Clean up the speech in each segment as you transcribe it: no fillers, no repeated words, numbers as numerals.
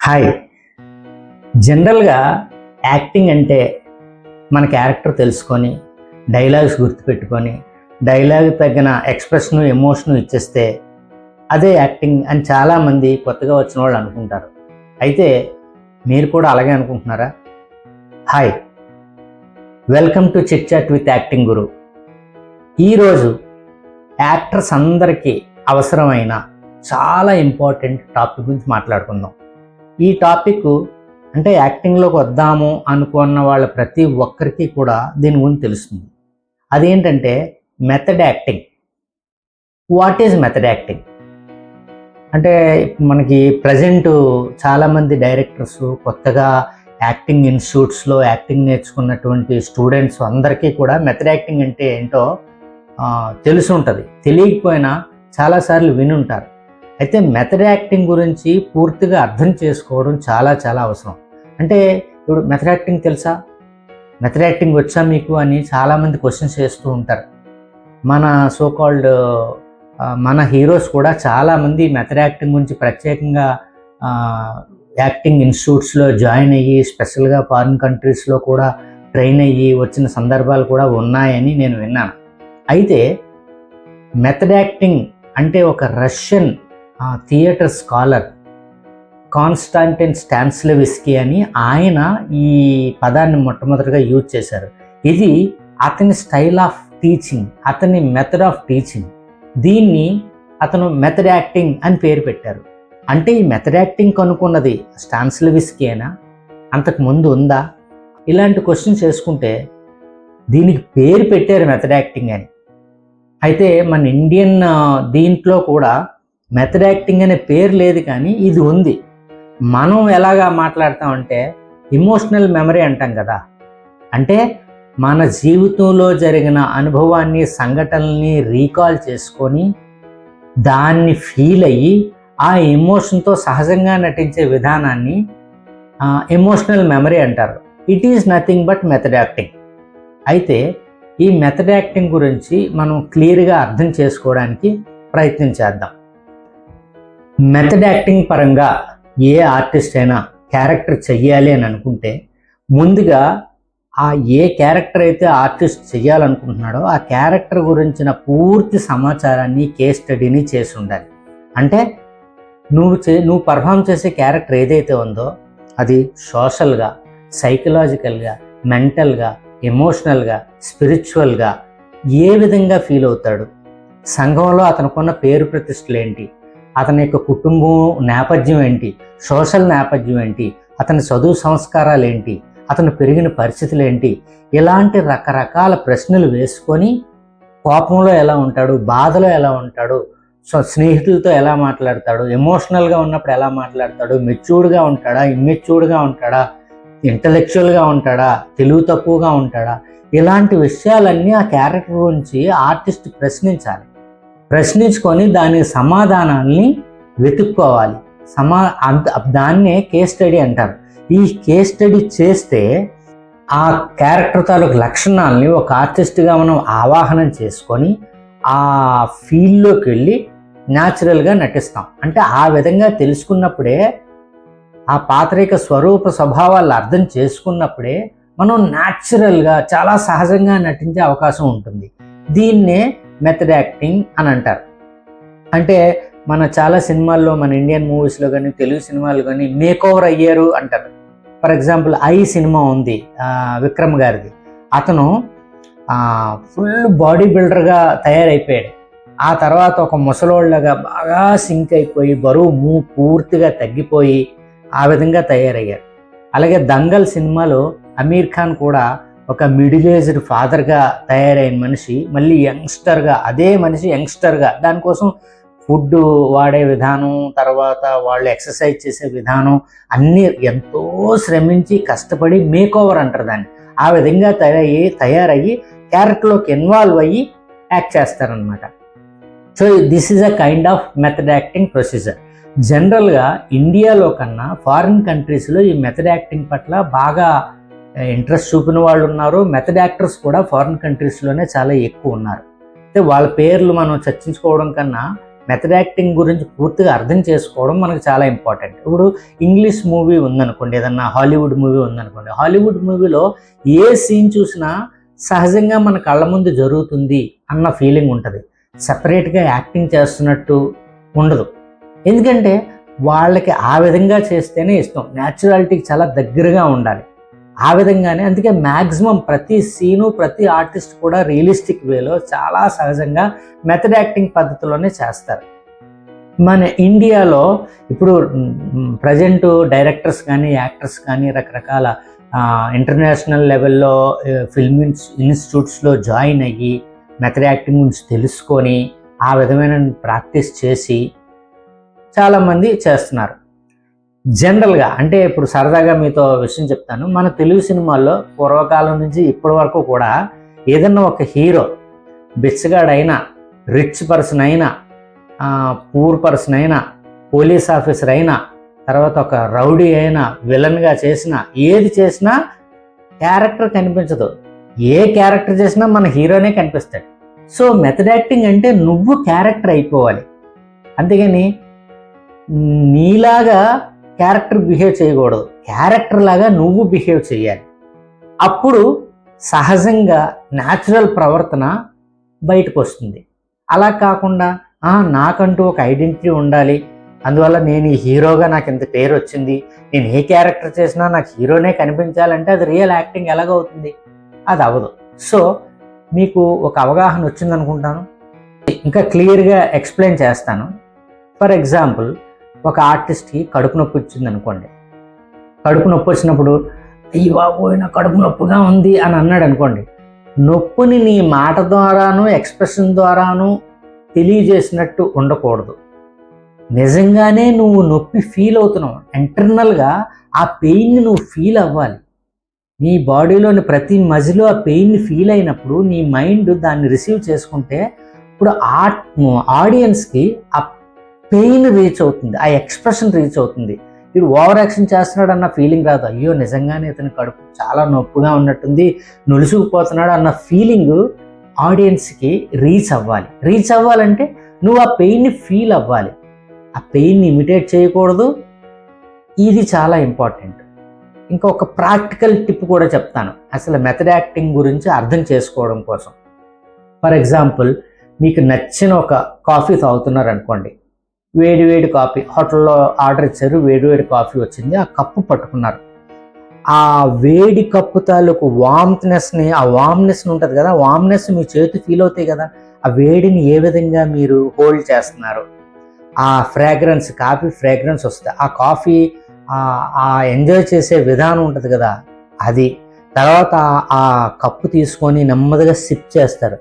Hi. జనరల్గా acting అంటే మన క్యారెక్టర్ తెలుసుకొని డైలాగ్స్ గుర్తుపెట్టుకొని డైలాగ్ తగిన ఎక్స్ప్రెషను ఎమోషను ఇచ్చేస్తే అదే యాక్టింగ్ అని చాలామంది కొత్తగా వచ్చిన వాళ్ళు అనుకుంటారు. అయితే మీరు కూడా అలాగే అనుకుంటున్నారా? Hi, welcome to chit chat with acting guru. ఈరోజు యాక్టర్స్ అందరికీ అవసరమైన చాలా ఇంపార్టెంట్ టాపిక్ గురించి మాట్లాడుకుందాం. ఈ టాపిక్ అంటే యాక్టింగ్లోకి వద్దాము అనుకున్న వాళ్ళ ప్రతి ఒక్కరికి కూడా దీని గురించి తెలుస్తుంది. అదేంటంటే method acting. What is method acting అంటే మనకి ప్రజెంట్ చాలామంది డైరెక్టర్స్, కొత్తగా యాక్టింగ్ ఇన్స్టిట్యూట్స్లో యాక్టింగ్ నేర్చుకున్నటువంటి స్టూడెంట్స్ అందరికీ కూడా మెథడ్ యాక్టింగ్ అంటే ఏంటో తెలిసి ఉంటుంది. తెలియకపోయినా చాలాసార్లు వినుంటారు. అయితే మెథడ్ యాక్టింగ్ గురించి పూర్తిగా అర్థం చేసుకోవడం చాలా చాలా అవసరం. అంటే ఇప్పుడు మెథడ్ యాక్టింగ్ తెలుసా, మెథడ్ యాక్టింగ్ వచ్చా మీకు అని చాలామంది క్వశ్చన్స్ చేస్తూ ఉంటారు. మన సోకాల్డ్ మన హీరోస్ కూడా చాలామంది మెథడ్ యాక్టింగ్ గురించి ప్రత్యేకంగా యాక్టింగ్ ఇన్స్టిట్యూట్స్లో జాయిన్ అయ్యి స్పెషల్గా ఫారిన్ కంట్రీస్లో కూడా ట్రైన్ అయ్యి వచ్చిన సందర్భాలు కూడా ఉన్నాయని నేను విన్నాను. అయితే మెథడ్ యాక్టింగ్ అంటే ఒక రష్యన్ థియేటర్ స్కాలర్ కాన్స్టాంటిన్ స్టాన్స్లెవిస్కీ అని ఆయన ఈ పదాన్ని మొట్టమొదటిగా యూజ్ చేశారు. ఇది అతని స్టైల్ ఆఫ్ టీచింగ్, అతని మెథడ్ ఆఫ్ టీచింగ్. దీన్ని అతను మెథడ్ యాక్టింగ్ అని పేరు పెట్టారు. అంటే ఈ మెథడ్ యాక్టింగ్ కనుక్కున్నది స్టాన్స్లెవిస్కీ అయినా అంతకు ముందు ఉందా? ఇలాంటి క్వశ్చన్స్ చేసుకుంటే దీనికి పేరు పెట్టారు మెథడ్ యాక్టింగ్ అని. అయితే మన ఇండియన్ దీంట్లో కూడా మెథడ్ యాక్టింగ్ అనే పేరు లేదు, కానీ ఇది ఉంది. మనం ఎలాగా మాట్లాడతామంటే ఎమోషనల్ మెమరీ అంటాం కదా. అంటే మన జీవితంలో జరిగిన అనుభవాన్ని, సంఘటనల్ని రీకాల్ చేసుకొని దాన్ని ఫీల్ అయ్యి ఆ ఎమోషన్తో సహజంగా నటించే విధానాన్ని ఎమోషనల్ మెమరీ అంటారు. It is nothing but method acting. అయితే ఈ మెథడ్ యాక్టింగ్ గురించి మనం క్లియర్గా అర్థం చేసుకోవడానికి ప్రయత్నం చేద్దాం. మెథడ్ యాక్టింగ్ పరంగా ఏ ఆర్టిస్ట్ అయినా క్యారెక్టర్ చెయ్యాలి అని అనుకుంటే ముందుగా ఏ క్యారెక్టర్ అయితే ఆర్టిస్ట్ చెయ్యాలనుకుంటున్నాడో ఆ క్యారెక్టర్ గురించిన పూర్తి సమాచారాన్ని, కేస్ స్టడీని చేసి ఉండాలి. అంటే నువ్వు పర్ఫామ్ చేసే క్యారెక్టర్ ఏదైతే ఉందో అది సోషల్గా, సైకలాజికల్గా, మెంటల్గా, ఎమోషనల్గా, స్పిరిచువల్గా ఏ విధంగా ఫీల్ అవుతాడు, సంఘంలో అతనుకున్న పేరు ప్రతిష్టలు ఏంటి, అతని యొక్క కుటుంబం నేపథ్యం ఏంటి, సోషల్ నేపథ్యం ఏంటి, అతని చదువు సంస్కారాలు ఏంటి, అతను పెరిగిన పరిస్థితులు ఏంటి, ఇలాంటి రకరకాల ప్రశ్నలు వేసుకొని కోపంలో ఎలా ఉంటాడు, బాధలో ఎలా ఉంటాడు, స్నేహితులతో ఎలా మాట్లాడతాడు, ఎమోషనల్గా ఉన్నప్పుడు ఎలా మాట్లాడతాడు, మెచ్యూర్డ్గా ఉంటాడా, ఇమ్మెచ్యూర్డ్గా ఉంటాడా, ఇంటలెక్చువల్గా ఉంటాడా, తెలివి తక్కువగా ఉంటాడా, ఇలాంటి విషయాలన్నీ ఆ క్యారెక్టర్ గురించి ఆర్టిస్ట్ ప్రశ్నించుకొని దానికి సమాధానాల్ని వెతుక్కోవాలి. దాన్నే కేస్ స్టడీ అంటారు. ఈ కేస్ స్టడీ చేస్తే ఆ క్యారెక్టర్ తాలూకు లక్షణాలని ఒక ఆర్టిస్ట్గా మనం ఆవాహనం చేసుకొని ఆ ఫీల్డ్లోకి వెళ్ళి న్యాచురల్గా నటిస్తాం. అంటే ఆ విధంగా తెలుసుకున్నప్పుడే, ఆ పాత్రిక స్వరూప స్వభావాలు అర్థం చేసుకున్నప్పుడే మనం న్యాచురల్గా చాలా సహజంగా నటించే అవకాశం ఉంటుంది. దీన్నే మెథడ్ యాక్టింగ్ అని అంటారు. అంటే మన చాలా సినిమాల్లో, మన ఇండియన్ మూవీస్లో కానీ తెలుగు సినిమాలు కానీ మేకోవర్ అయ్యారు అంటారు. ఫర్ ఎగ్జాంపుల్ ఐ సినిమా ఉంది విక్రమ్ గారిది. అతను ఫుల్ బాడీ బిల్డర్గా తయారైపోయాడు. ఆ తర్వాత ఒక ముసలోళ్ళగా బాగా సింక్ అయిపోయి బరువు పూర్తిగా తగ్గిపోయి ఆ విధంగా తయారయ్యారు. అలాగే దంగల్ సినిమాలో అమీర్ ఖాన్ కూడా ఒక మిడిల్ ఏజ్డ్ ఫాదర్గా తయారైన మనిషి మళ్ళీ యంగ్స్టర్గా, అదే మనిషి యంగ్స్టర్గా, దానికోసం ఫుడ్ వాడే విధానం, తర్వాత వాళ్ళు ఎక్సర్సైజ్ చేసే విధానం అన్నీ ఎంతో శ్రమించి కష్టపడి మేకోవర్ అంటారు దాన్ని. ఆ విధంగా తయారయ్యి క్యారెక్టర్లోకి ఇన్వాల్వ్ అయ్యి యాక్ట్ చేస్తారనమాట. So this is a kind of method acting procedure. జనరల్గా ఇండియాలో కన్నా ఫారిన్ కంట్రీస్లో ఈ మెథడ్ యాక్టింగ్ పట్ల బాగా ఇంట్రెస్ట్ చూపిన వాళ్ళు ఉన్నారు. మెథడ్ యాక్టర్స్ కూడా ఫారిన్ కంట్రీస్లోనే చాలా ఎక్కువ ఉన్నారు. అయితే వాళ్ళ పేర్లు మనం చర్చించుకోవడం కన్నా మెథడ్ యాక్టింగ్ గురించి పూర్తిగా అర్థం చేసుకోవడం మనకు చాలా ఇంపార్టెంట్. ఇప్పుడు ఇంగ్లీష్ మూవీ ఉందనుకోండి, ఏదన్నా హాలీవుడ్ మూవీ ఉందనుకోండి, హాలీవుడ్ మూవీలో ఏ సీన్ చూసినా సహజంగా మన కళ్ళ ముందు జరుగుతుంది అన్న ఫీలింగ్ ఉంటుంది. సపరేట్గా యాక్టింగ్ చేస్తున్నట్టు ఉండదు. ఎందుకంటే వాళ్ళకి ఆ విధంగా చేస్తేనే ఇష్టం. న్యాచురాలిటీకి చాలా దగ్గరగా ఉండాలి. ఆ విధంగానే అందుకే మ్యాక్సిమం ప్రతి సీను, ప్రతి ఆర్టిస్ట్ కూడా రియలిస్టిక్ వేలో చాలా సహజంగా మెథడ్ యాక్టింగ్ పద్ధతిలోనే చేస్తారు. మన ఇండియాలో ఇప్పుడు ప్రజెంట్ డైరెక్టర్స్ కానీ, యాక్టర్స్ కానీ రకరకాల ఇంటర్నేషనల్ లెవెల్లో ఫిల్మ్ ఇన్స్టిట్యూట్స్లో జాయిన్ అయ్యి మెథడ్ యాక్టింగ్ గురించి తెలుసుకొని ఆ విధమైన ప్రాక్టీస్ చేసి చాలామంది చేస్తున్నారు. జనరల్గా అంటే ఇప్పుడు సరదాగా మీతో విషయం చెప్తాను. మన తెలుగు సినిమాల్లో పూర్వకాలం నుంచి ఇప్పటి వరకు కూడా ఏదన్నా ఒక హీరో బిచ్చగాడైనా, రిచ్ పర్సన్ అయినా, పూర్ పర్సన్ అయినా, పోలీస్ ఆఫీసర్ అయినా, తర్వాత ఒక రౌడీ అయినా, విలన్గా చేసినా, ఏది చేసినా క్యారెక్టర్ కనిపించదు. ఏ క్యారెక్టర్ చేసినా మన హీరోనే కనిపిస్తాడు. సో మెథడ్ యాక్టింగ్ అంటే నువ్వు క్యారెక్టర్ అయిపోవాలి. అంతేగాని నీలాగా క్యారెక్టర్ బిహేవ్ చేయకూడదు. క్యారెక్టర్ లాగా నువ్వు బిహేవ్ చేయాలి. అప్పుడు సహజంగా న్యాచురల్ ప్రవర్తన బయటకు వస్తుంది. అలా కాకుండా నాకంటూ ఒక ఐడెంటిటీ ఉండాలి, అందువల్ల నేను ఈ హీరోగా నాకు ఇంత పేరు వచ్చింది, నేను ఏ క్యారెక్టర్ చేసినా నాకు హీరోనే కనిపించాలంటే అది రియల్ యాక్టింగ్ ఎలాగవుతుంది? అది అవ్వదు. సో మీకు ఒక అవగాహన వచ్చిందనుకుంటాను. ఇంకా క్లియర్గా ఎక్స్ప్లెయిన్ చేస్తాను. ఫర్ ఎగ్జాంపుల్, ఒక ఆర్టిస్ట్కి కడుపు నొప్పి వచ్చింది అనుకోండి. కడుపు నొప్పి వచ్చినప్పుడు అయ్యి బాబోయ్ నా కడుపు నొప్పిగా ఉంది అని అన్నాడు అనుకోండి. నొప్పిని నీ మాట ద్వారాను, ఎక్స్ప్రెషన్ ద్వారాను తెలియజేసినట్టు ఉండకూడదు. నిజంగానే నువ్వు నొప్పి ఫీల్ అవుతున్నావు, ఇంటర్నల్గా ఆ పెయిన్ని నువ్వు ఫీల్ అవ్వాలి. నీ బాడీలోని ప్రతి మజిలో ఆ పెయిన్ని ఫీల్ అయినప్పుడు నీ మైండ్ దాన్ని రిసీవ్ చేసుకుంటే ఇప్పుడు ఆడియన్స్కి ఆ పెయిన్ రీచ్ అవుతుంది, ఆ ఎక్స్ప్రెషన్ రీచ్ అవుతుంది. వీడు ఓవర్ యాక్షన్ చేస్తున్నాడు అన్న ఫీలింగ్ రాదు. అయ్యో నిజంగానే ఇతని కడుపు చాలా నొప్పిగా ఉన్నట్టుంది, నులుసుకుపోతున్నాడు అన్న ఫీలింగ్ ఆడియన్స్కి రీచ్ అవ్వాలి. రీచ్ అవ్వాలంటే నువ్వు ఆ పెయిన్ని ఫీల్ అవ్వాలి. ఆ పెయిన్ని ఇమిటేట్ చేయకూడదు. ఇది చాలా ఇంపార్టెంట్. ఇంకా ఒక ప్రాక్టికల్ టిప్ కూడా చెప్తాను అసలు మెథడ్ యాక్టింగ్ గురించి అర్థం చేసుకోవడం కోసం. ఫర్ ఎగ్జాంపుల్, మీకు నచ్చిన ఒక కాఫీ తాగుతున్నారు అనుకోండి. వేడి కాఫీ హోటల్లో ఆర్డర్ ఇచ్చారు, వేడి కాఫీ వచ్చింది. ఆ కప్పు పట్టుకున్నారు. ఆ వేడి కప్పు తాలూకు ఆ వామ్నెస్ ఉంటుంది కదా, వామ్నెస్ మీ చేతి ఫీల్ అవుతాయి కదా. ఆ వేడిని ఏ విధంగా మీరు హోల్డ్ చేస్తున్నారు, ఆ ఫ్రాగ్రెన్స్, కాఫీ ఫ్రాగ్రెన్స్ వస్తుంది. ఆ కాఫీ ఆ ఎంజాయ్ చేసే విధానం ఉంటుంది కదా, అది. తర్వాత ఆ కప్పు తీసుకొని నెమ్మదిగా సిప్ చేస్తారు.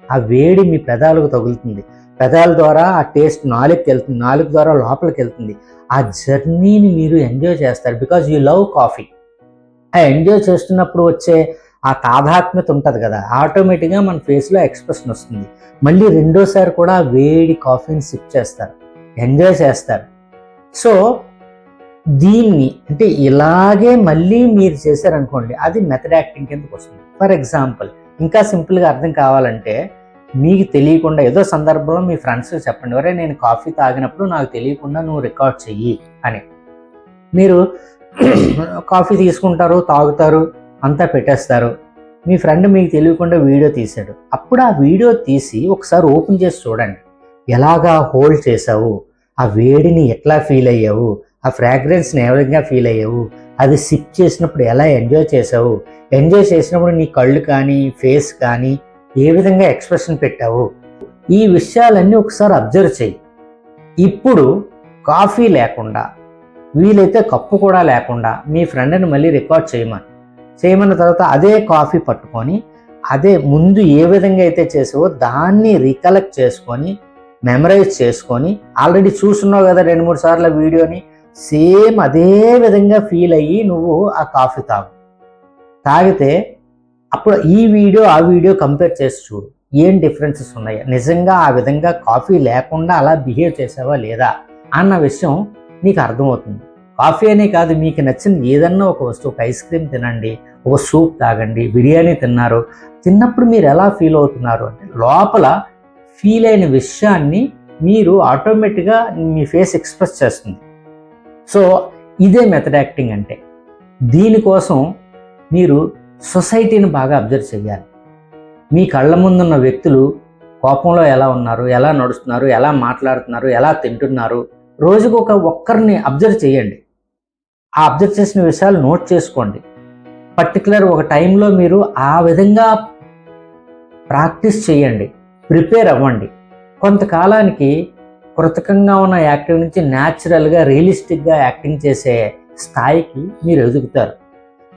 ఆ వేడి మీ పెదాలకు తగులుతుంది. పెదాల ద్వారా ఆ టేస్ట్ నాలుగుకి వెళ్తుంది, నాలుగు ద్వారా లోపలికి వెళ్తుంది. ఆ జర్నీని మీరు ఎంజాయ్ చేస్తారు బికాజ్ యూ లవ్ కాఫీ. ఆ ఎంజాయ్ చేస్తున్నప్పుడు వచ్చే ఆ తాదాత్మ్యత ఉంటుంది కదా, ఆటోమేటిక్గా మన ఫేస్లో ఎక్స్ప్రెషన్ వస్తుంది. మళ్ళీ రెండోసారి కూడా వేడి కాఫీని సిప్ చేస్తారు, ఎంజాయ్ చేస్తారు. సో దీన్ని అంటే ఇలాగే మళ్ళీ మీరు చేశారనుకోండి, అది మెథడ్ యాక్టింగ్ కిందకు వస్తుంది. ఫర్ ఎగ్జాంపుల్, ఇంకా సింపుల్గా అర్థం కావాలంటే, మీకు తెలియకుండా ఏదో సందర్భంలో మీ ఫ్రెండ్స్కి చెప్పండి, ఒరే నేను కాఫీ తాగినప్పుడు నాకు తెలియకుండా నువ్వు రికార్డ్ చెయ్యి అని. మీరు కాఫీ తీసుకుంటారు, తాగుతారు, అంతా పెట్టేస్తారు. మీ ఫ్రెండ్ మీకు తెలియకుండా వీడియో తీశాడు. అప్పుడు ఆ వీడియో తీసి ఒకసారి ఓపెన్ చేసి చూడండి. ఎలాగా హోల్డ్ చేసావు, ఆ వేడిని ఎట్లా ఫీల్ అయ్యావు, ఆ ఫ్రాగ్రెన్స్ని ఏ విధంగా ఫీల్ అయ్యావు, అది సిప్ చేసినప్పుడు ఎలా ఎంజాయ్ చేసావు, ఎంజాయ్ చేసినప్పుడు నీ కళ్ళు కానీ ఫేస్ కానీ ఏ విధంగా ఎక్స్ప్రెషన్ పెట్టావు, ఈ విషయాలన్నీ ఒకసారి అబ్జర్వ్ చేయి. ఇప్పుడు కాఫీ లేకుండా, వీలైతే కప్పు కూడా లేకుండా మీ ఫ్రెండ్ని మళ్ళీ రికార్డ్ చేయమన్న తర్వాత అదే కాఫీ పట్టుకొని అదే ముందు ఏ విధంగా అయితే చేసావో దాన్ని రికలెక్ట్ చేసుకొని మెమరైజ్ చేసుకొని, ఆల్రెడీ చూస్తున్నావు కదా 2-3 సార్లు వీడియోని, సేమ్ అదే విధంగా ఫీల్ అయ్యి నువ్వు ఆ కాఫీ తాగితే అప్పుడు ఈ వీడియో ఆ వీడియో కంపేర్ చేసి చూడు, ఏం డిఫరెన్సెస్ ఉన్నాయా, నిజంగా ఆ విధంగా కాఫీ లేకుండా అలా బిహేవ్ చేసావా లేదా అన్న విషయం నీకు అర్థమవుతుంది. కాఫీ అనే కాదు, మీకు నచ్చిన ఏదన్నా ఒక వస్తువు, ఒక ఐస్ క్రీమ్ తినండి, ఒక సూప్ తాగండి, బిర్యానీ తిన్నప్పుడు మీరు ఎలా ఫీల్ అవుతున్నారు అంటే లోపల ఫీల్ అయిన విషయాన్ని మీరు ఆటోమేటిక్గా మీ ఫేస్ ఎక్స్ప్రెస్ చేస్తుంది. సో ఇదే మెథడ్ యాక్టింగ్ అంటే. దీనికోసం మీరు సొసైటీని బాగా అబ్జర్వ్ చేయాలి. మీ కళ్ళ ముందున్న వ్యక్తులు కోపంలో ఎలా ఉన్నారు, ఎలా నడుస్తున్నారు, ఎలా మాట్లాడుతున్నారు, ఎలా తింటున్నారు, రోజుకు ఒక్కరిని అబ్జర్వ్ చేయండి. ఆ అబ్జర్వ్ చేసిన విషయాలు నోట్ చేసుకోండి. పర్టికులర్ ఒక టైంలో మీరు ఆ విధంగా ప్రాక్టీస్ చేయండి, ప్రిపేర్ అవ్వండి. కొంతకాలానికి కృతకంగా ఉన్న యాక్టింగ్ నుంచి న్యాచురల్గా రియలిస్టిక్గా యాక్టింగ్ చేసే స్థాయికి మీరు ఎదుగుతారు.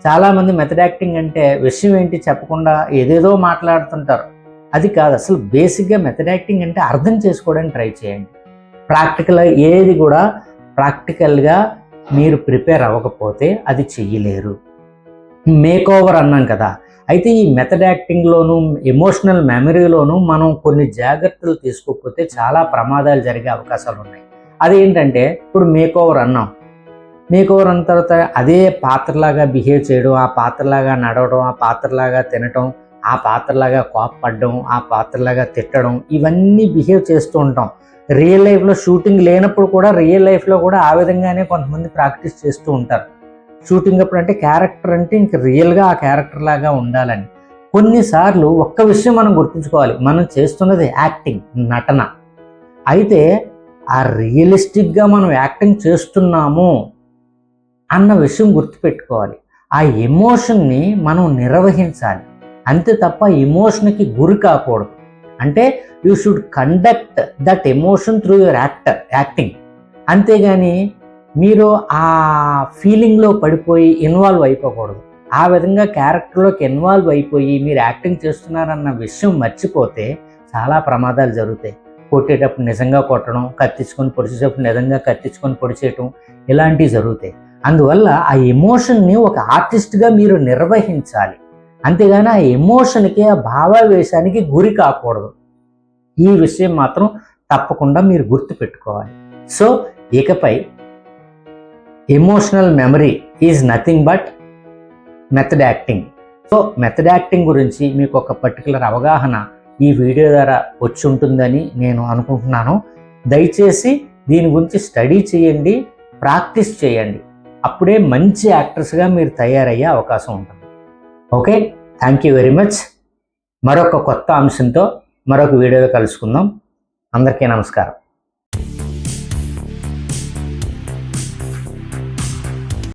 చాలామంది మెథడ్ యాక్టింగ్ అంటే విషయం ఏంటి చెప్పకుండా ఏదేదో మాట్లాడుతుంటారు. అది కాదు. అసలు బేసిక్గా మెథడ్ యాక్టింగ్ అంటే అర్థం చేసుకోవడానికి ట్రై చేయండి. ఏది కూడా ప్రాక్టికల్గా మీరు ప్రిపేర్ అవ్వకపోతే అది చెయ్యలేరు. మేక్ ఓవర్ అన్నాం కదా. అయితే ఈ మెథడ్ యాక్టింగ్లోనూ ఎమోషనల్ మెమరీలోనూ మనం కొన్ని జాగ్రత్తలు తీసుకోకపోతే చాలా ప్రమాదాలు జరిగే అవకాశాలు ఉన్నాయి. అదేంటంటే, ఇప్పుడు మేక్ ఓవర్ అన్నాం. మేక్ ఓవర్ అన్న తర్వాత అదే పాత్రలాగా బిహేవ్ చేయడం, ఆ పాత్రలాగా నడవడం, ఆ పాత్రలాగా తినటం, ఆ పాత్రలాగా కోపపడడం, ఆ పాత్రలాగా తిట్టడం, ఇవన్నీ బిహేవ్ చేస్తూ ఉంటాం. రియల్ లైఫ్లో షూటింగ్ లేనప్పుడు కూడా రియల్ లైఫ్లో కూడా ఆ విధంగానే కొంతమంది ప్రాక్టీస్ చేస్తూ ఉంటారు. షూటింగ్ అప్పుడు అంటే క్యారెక్టర్ అంటే ఇంక రియల్గా ఆ క్యారెక్టర్ లాగా ఉండాలని. కొన్నిసార్లు ఒక్క విషయం మనం గుర్తుంచుకోవాలి, మనం చేస్తున్నది యాక్టింగ్, నటన. అయితే ఆ రియలిస్టిక్గా మనం యాక్టింగ్ చేస్తున్నాము అన్న విషయం గుర్తుపెట్టుకోవాలి. ఆ ఎమోషన్ని మనం నిర్వహించాలి, అంతే తప్ప ఎమోషన్కి గురి కాకూడదు. అంటే you should conduct that emotion through your acting. అంతేగాని మీరు ఆ ఫీలింగ్లో పడిపోయి ఇన్వాల్వ్ అయిపోకూడదు. ఆ విధంగా క్యారెక్టర్లోకి ఇన్వాల్వ్ అయిపోయి మీరు యాక్టింగ్ చేస్తున్నారన్న విషయం మర్చిపోతే చాలా ప్రమాదాలు జరుగుతాయి. కొట్టేటప్పుడు నిజంగా కొట్టడం, కత్తించుకొని పొడిచేటప్పుడు నిజంగా కత్తించుకొని పొడిచేయటం, ఇలాంటివి జరుగుతాయి. అందువల్ల ఆ ఎమోషన్ని ఒక ఆర్టిస్ట్గా మీరు నిర్వహించాలి, అంతేగాని ఆ ఎమోషన్కి, ఆ భావావేశానికి గురి కాకూడదు. ఈ విషయం మాత్రం తప్పకుండా మీరు గుర్తుపెట్టుకోవాలి. సో ఇకపై emotional memory is nothing but method acting. So method acting గురించి మీకు ఒక పర్టికులర్ అవగాహన ఈ వీడియో ద్వారా వచ్చి ఉంటుందని నేను అనుకుంటున్నాను. దయచేసి దీని గురించి స్టడీ చేయండి, ప్రాక్టీస్ చేయండి. అప్పుడే మంచి యాక్టర్స్గా మీరు తయారయ్యే అవకాశం ఉంటుంది. Okay, thank you very much. మరొక కొత్త అంశంతో మరొక వీడియోలో కలుసుకుందాం. అందరికీ నమస్కారం.